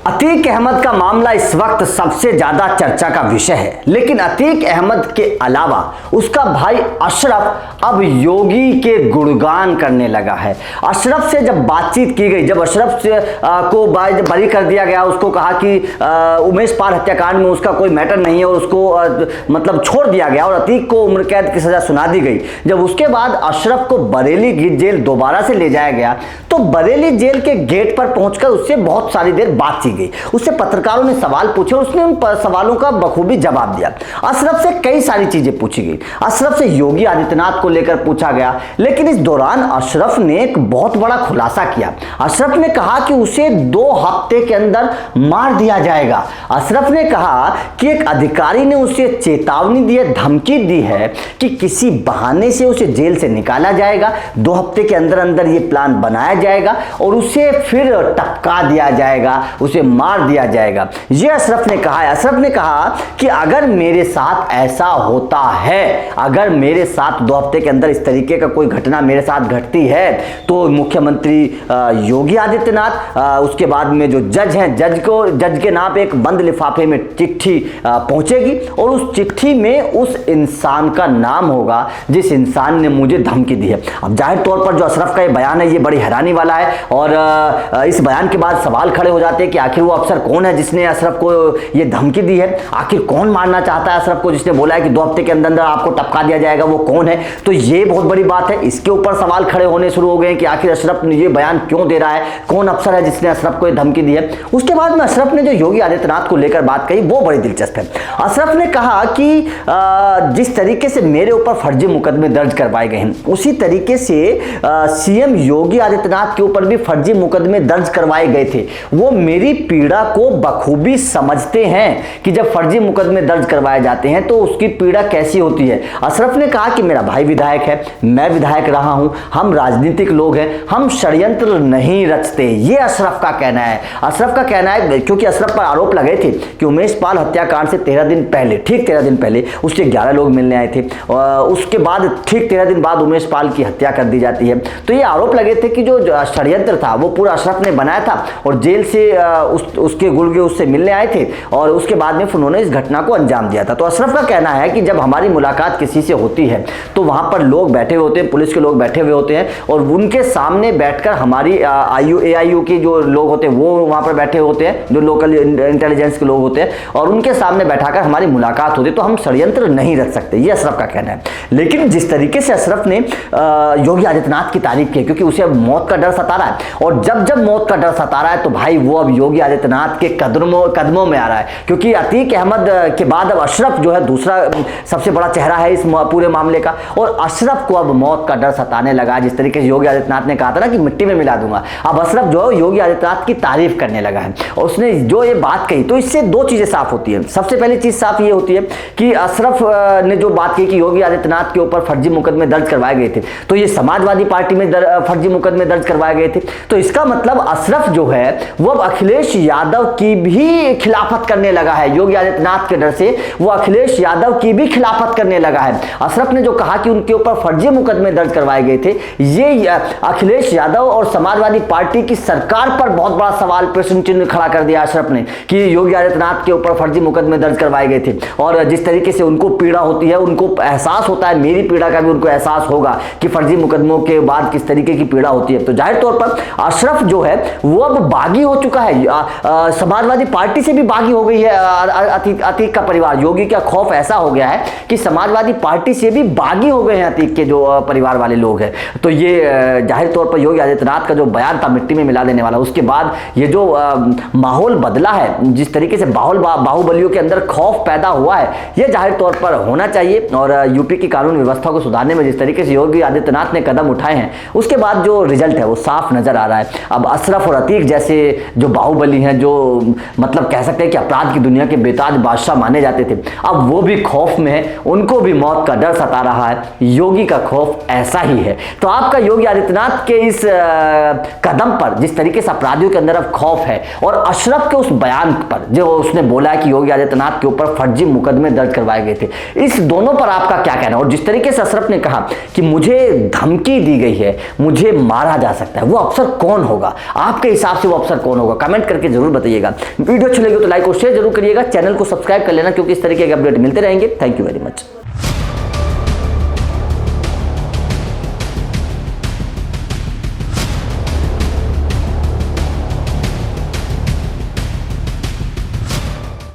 अतीक अहमद का मामला इस वक्त सबसे ज्यादा चर्चा का विषय है, लेकिन अतीक अहमद के अलावा उसका भाई अशरफ अब योगी के गुणगान करने लगा है। अशरफ से जब बातचीत की गई, जब अशरफ से को बरी कर दिया गया, उसको कहा कि उमेश पाल हत्याकांड में उसका कोई मैटर नहीं है और उसको मतलब छोड़ दिया गया और अतीक को उम्र कैद की सजा सुना दी गई। जब उसके बाद अशरफ को बरेली जेल दोबारा से ले जाया गया तो बरेली जेल के गेट पर पहुंचकर उससे बहुत सारी देर बात की गई। उससे पत्रकारों ने सवाल पूछे और उसने उन सवालों का बखूबी जवाब दिया। अशरफ से कई सारी चीजें पूछी गई, अशरफ से योगी आदित्यनाथ को लेकर पूछा गया, लेकिन इस दौरान अशरफ ने एक बहुत बड़ा खुलासा किया। अशरफ ने कहा कि उसे 2 हफ्ते के अंदर मार दिया जाएगा। अशरफ ने कहा कि एक अधिकारी ने उसे चेतावनी दी है, धमकी दी है कि किसी बहाने से उसे जेल से निकाला जाएगा, 2 हफ्ते के अंदर अंदर यह प्लान बनाया जाएगा और उसे फिर टपका दिया जाएगा, उसे मार दिया जाएगा। यह अशरफ ने कहा है। अशरफ ने कहा कि अगर मेरे साथ ऐसा होता है, अगर मेरे साथ 2 हफ्ते के अंदर इस तरीके का कोई घटना मेरे साथ घटती है तो मुख्यमंत्री योगी आदित्यनाथ, उसके बाद में जो जज हैं, जज के नाम पे एक बंद लिफाफे में चिट्ठी पहुंचेगी और उस चिट्ठी में उस इंसान का नाम होगा जिस इंसान ने मुझे धमकी दी है। अब जाहिर तौर पर जो अशरफ का ये बयान है ये बड़ी हैरानी वाला है और इस बयान के बाद सवाल खड़े हो जाते हैं कि आखिर वो अफसर कौन है जिसने अशरफ को ये धमकी दी है, आखिर कौन मारना चाहता है अशरफ को जिसने बोला है कि 2 हफ्ते के अंदर अंदर आपको टपका दिया जाएगा, वो कौन है। तो ये बहुत बड़ी बात है, इसके ऊपर सवाल खड़े होने शुरू हो गए कि आखिर अशरफ ये बयान क्यों दे रहा है, कौन अफसर है जिसने अशरफ को ये धमकी दी है। उसके बाद में अशरफ ने जो योगी आदित्यनाथ को लेकर बात कही वो बड़ी दिलचस्प है। अशरफ ने कहा कि जिस तरीके से मेरे ऊपर फर्जी मुकदमे दर्ज करवाए गए हैं उसी तरीके से सीएम योगी आदित्यनाथ के ऊपर भी फर्जी मुकदमे दर्ज करवाए गए थे। वो मेरी पीड़ा को बखूबी समझते हैं कि जब फर्जी मुकदमे दर्ज करवाए जाते हैं तो उसकी पीड़ा कैसी होती है। अशरफ ने कहा कि मेरा भाई विधायक है, मैं विधायक रहा हूं, हम राजनीतिक लोग हैं, हम षड्यंत्र नहीं रचते, ये अशरफ का कहना है। अशरफ का कहना है क्योंकि अशरफ पर आरोप लगे थे कि उमेश पाल हत्याकांड से 13 दिन पहले, ठीक 13 दिन पहले उसके 11 लोग मिलने आए थे और उसके बाद ठीक 13 दिन बाद उमेश पाल की हत्या कर दी जाती है। तो ये आरोप लगे थे कि जो षड्यंत्र था वो पूरा अशरफ ने बनाया था और जेल से उसके गुर्गे उससे मिलने आए थे और उसके बाद में उन्होंने इस घटना को अंजाम दिया था। तो अशरफ का कहना है कि जब हमारी मुलाकात किसी से होती है तो वहां पर लोग बैठे होते हैं, पुलिस के लोग बैठे हुए होते हैं और उनके सामने बैठकर हमारी AIU के जो लोग होते हैं वो वहां पर बैठे होते हैं, जो लोकल इंटेलिजेंस के लोग होते हैं और उनके सामने बैठाकर हमारी मुलाकात होती है, तो हम षड्यंत्र नहीं रच सकते, ये अशरफ का कहना है। लेकिन जिस तरीके से अशरफ ने योगी आदित्यनाथ की तारीफ की क्योंकि उसे अब मौत का डर सता रहा है और जब जब मौत का डर सता रहा है तो भाई वो अब योगी आदित्यनाथ के कदमों में आ रहा है, क्योंकि अतीक अहमद के बाद अब अशरफ जो है दूसरा सबसे बड़ा चेहरा है इस पूरे मामले का और अशरफ को अब मौत का डर सताने लगा। जिस तरीके से योगी आदित्यनाथ ने कहा था ना कि मिट्टी में मिला दूंगा, अब अशरफ जो है योगी आदित्यनाथ की तारीफ करने लगा है और उसने जो ये बात कही तो इससे 2 चीजें साफ होती है। सबसे पहली चीज साफ ये होती है कि अशरफ ने जो बात की कि योगी आदित्यनाथ के ऊपर फर्जी मुकदमे दर्ज करवाए गए थे तो ये समाजवादी पार्टी में फर्जी मुकदमे दर्ज करवाए गए थे, तो इसका मतलब अशरफ जो है वो अब अखिलेश यादव की भी खिलाफत करने लगा है। योगी आदित्यनाथ के डर से वो अखिलेश यादव की भी खिलाफत करने लगा है। अशरफ ने जो कहा कि उनके ऊपर फर्जी मुकदमे दर्ज करवाए गए थे, ये अखिलेश यादव और समाजवादी पार्टी की सरकार पर बहुत बड़ा सवाल प्रश्न चिन्ह खड़ा कर दिया अशरफ ने कि योगी आदित्यनाथ के ऊपर फर्जी मुकदमे दर्ज करवाए गए थे और जिस तरीके से उनको पीड़ा होती है, उनको एहसास होता है, मेरी पीड़ा का भी उनको एहसास होगा कि फर्जी मुकदमों के बाद किस तरीके की पीड़ा होती है। तो जाहिर तौर पर अशरफ जो है वो अब बागी हो चुका है, समाजवादी पार्टी से भी बागी हो गई है अतीक का परिवार। योगी का खौफ ऐसा हो गया है कि समाजवादी पार्टी से भी बागी हो गए हैं अतीक के जो परिवार वाले लोग हैं। तो ये जाहिर तौर पर योगी आदित्यनाथ का जो बयान था मिट्टी में मिला देने वाला, उसके बाद ये जो माहौल बदला है, जिस तरीके से बाहुबलियों के अंदर खौफ पैदा हुआ है, यह जाहिर तौर पर होना चाहिए। और यूपी की कानून व्यवस्था को सुधारने में जिस तरीके से योगी आदित्यनाथ ने कदम उठाए हैं उसके बाद जो रिजल्ट है वो साफ नजर आ रहा है। अब अशरफ और अतीक जैसे जो बाहुबली हैं, जो मतलब कह सकते हैं कि अपराध की दुनिया के बेताज बादशाह माने जाते थे, अब वो भी खौफ में है, उनको भी मौत का डर सता रहा है। योगी का खौफ ऐसा ही है। तो आपका योगी आदित्यनाथ के इस कदम पर, जिस तरीके से अपराधियों के अंदर अब खौफ है, और अशरफ के उस बयान पर जो उसने बोला कि योगी आदित्यनाथ के ऊपर फर्जी मुकदमे दर्ज करवाए गए थे, इस दोनों पर आपका क्या कहना है? और जिस तरीके से अशरफ ने कहा कि मुझे धमकी दी गई है, मुझे मारा जा सकता है, वो अफसर कौन होगा? आपके हिसाब से वो अफसर कौन होगा? कमेंट करके जरूर बताइएगा। वीडियो अच्छी लगी तो लाइक और शेयर जरूर करिएगा, चैनल को सब्सक्राइब कर लेना क्योंकि इस तरीके के अपडेट मिलते रहेंगे। Thank you very much.